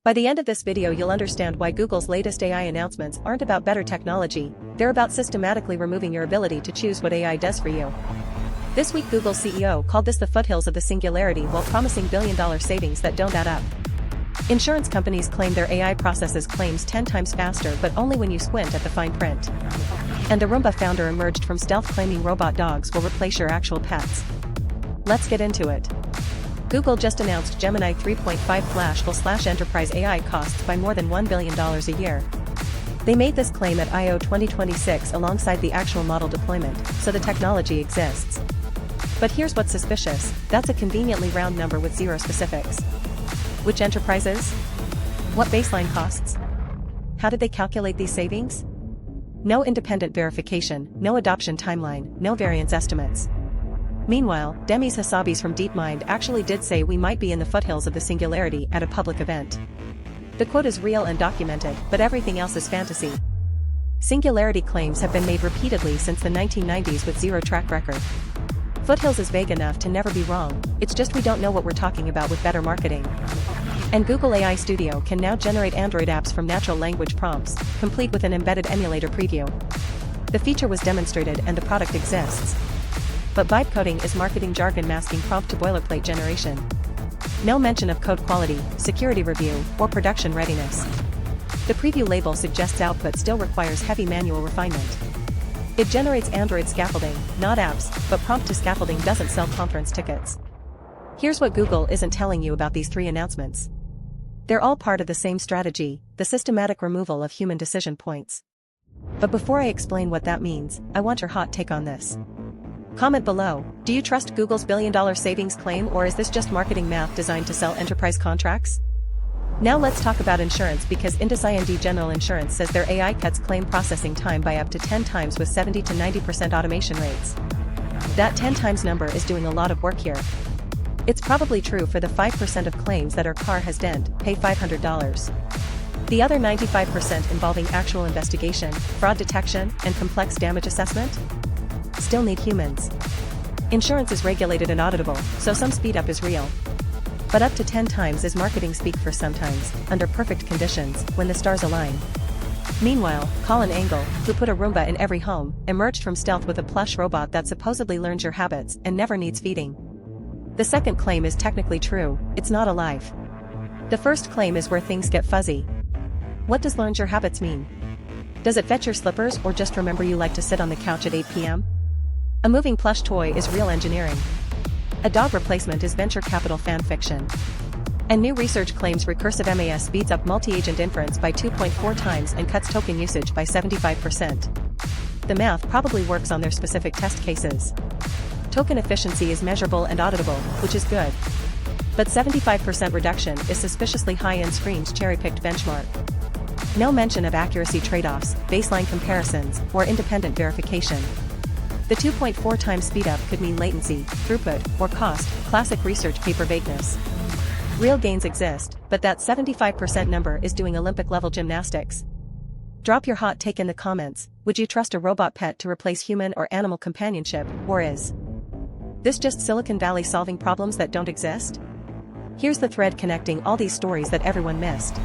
By the end of this video you'll understand why Google's latest AI announcements aren't about better technology, they're about systematically removing your ability to choose what AI does for you. This week Google's CEO called this the foothills of the singularity while promising billion-dollar savings that don't add up. Insurance companies claim their AI processes claims 10 times faster but only when you squint at the fine print. And the Roomba founder emerged from stealth claiming robot dogs will replace your actual pets. Let's get into it. Google just announced Gemini 3.5 Flash will slash enterprise AI costs by more than $1 billion a year. They made this claim at I/O 2026 alongside the actual model deployment, so the technology exists. But here's what's suspicious, that's a conveniently round number with zero specifics. Which enterprises? What baseline costs? How did they calculate these savings? No independent verification, no adoption timeline, no variance estimates. Meanwhile, Demis Hassabis from DeepMind actually did say we might be in the foothills of the singularity at a public event. The quote is real and documented, but everything else is fantasy. Singularity claims have been made repeatedly since the 1990s with zero track record. Foothills is vague enough to never be wrong, it's just we don't know what we're talking about with better marketing. And Google AI Studio can now generate Android apps from natural language prompts, complete with an embedded emulator preview. The feature was demonstrated and the product exists. But vibe coding is marketing jargon masking prompt to boilerplate generation. No mention of code quality, security review, or production readiness. The preview label suggests output still requires heavy manual refinement. It generates Android scaffolding, not apps, but prompt to scaffolding doesn't sell conference tickets. Here's what Google isn't telling you about these three announcements. They're all part of the same strategy, the systematic removal of human decision points. But before I explain what that means, I want your hot take on this. Comment below, do you trust Google's billion-dollar savings claim or is this just marketing math designed to sell enterprise contracts? Now let's talk about insurance because IndusInd General Insurance says their AI cuts claim processing time by up to 10 times with 70 to 90% automation rates. That 10 times number is doing a lot of work here. It's probably true for the 5% of claims that our car has dent, pay $500. The other 95% involving actual investigation, fraud detection, and complex damage assessment? Still need humans. Insurance is regulated and auditable, so some speed up is real. But up to 10 times is marketing speak for sometimes, under perfect conditions, when the stars align. Meanwhile, Colin Angle, who put a Roomba in every home, emerged from stealth with a plush robot that supposedly learns your habits and never needs feeding. The second claim is technically true, it's not alive. The first claim is where things get fuzzy. What does learns your habits mean? Does it fetch your slippers or just remember you like to sit on the couch at 8 p.m.? A moving plush toy is real engineering. A dog replacement is venture capital fan fiction. And new research claims recursive MAS speeds up multi-agent inference by 2.4 times and cuts token usage by 75%. The math probably works on their specific test cases. Token efficiency is measurable and auditable, which is good. But 75% reduction is suspiciously high and screams cherry-picked benchmark. No mention of accuracy trade-offs, baseline comparisons, or independent verification. The 2.4 times speedup could mean latency, throughput, or cost, classic research paper vagueness. Real gains exist, but that 75% number is doing Olympic-level gymnastics. Drop your hot take in the comments, would you trust a robot pet to replace human or animal companionship, or is this just Silicon Valley solving problems that don't exist? Here's the thread connecting all these stories that everyone missed.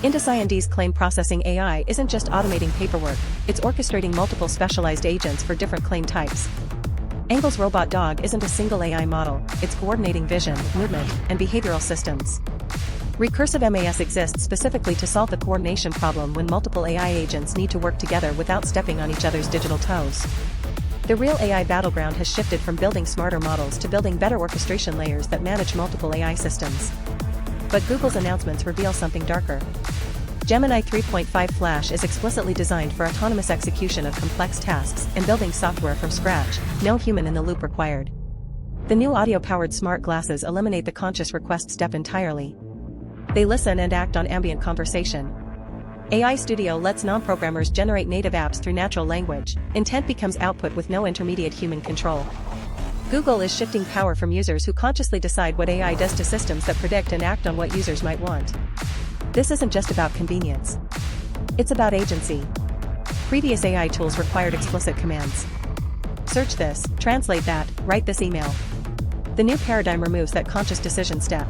IndusInd's claim processing AI isn't just automating paperwork, it's orchestrating multiple specialized agents for different claim types. Angle's robot dog isn't a single AI model, it's coordinating vision, movement, and behavioral systems. Recursive MAS exists specifically to solve the coordination problem when multiple AI agents need to work together without stepping on each other's digital toes. The real AI battleground has shifted from building smarter models to building better orchestration layers that manage multiple AI systems. But Google's announcements reveal something darker. Gemini 3.5 Flash is explicitly designed for autonomous execution of complex tasks and building software from scratch, no human in the loop required. The new audio-powered smart glasses eliminate the conscious request step entirely. They listen and act on ambient conversation. AI Studio lets non-programmers generate native apps through natural language, intent becomes output with no intermediate human control. Google is shifting power from users who consciously decide what AI does to systems that predict and act on what users might want. This isn't just about convenience. It's about agency. Previous AI tools required explicit commands. Search this, translate that, write this email. The new paradigm removes that conscious decision step.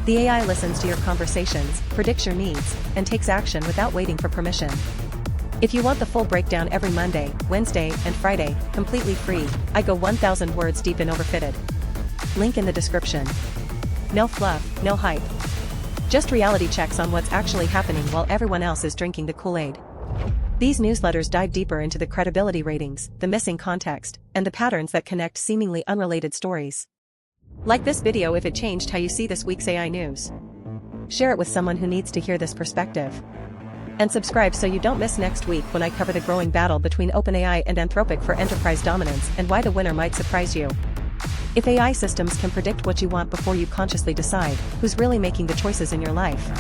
The AI listens to your conversations, predicts your needs, and takes action without waiting for permission. If you want the full breakdown every Monday, Wednesday, and Friday, completely free, I go 1,000 words deep in Overfitted. Link in the description. No fluff, no hype. Just reality checks on what's actually happening while everyone else is drinking the Kool-Aid. These newsletters dive deeper into the credibility ratings, the missing context, and the patterns that connect seemingly unrelated stories. Like this video if it changed how you see this week's AI news. Share it with someone who needs to hear this perspective. And subscribe so you don't miss next week when I cover the growing battle between OpenAI and Anthropic for enterprise dominance and why the winner might surprise you. If AI systems can predict what you want before you consciously decide, who's really making the choices in your life?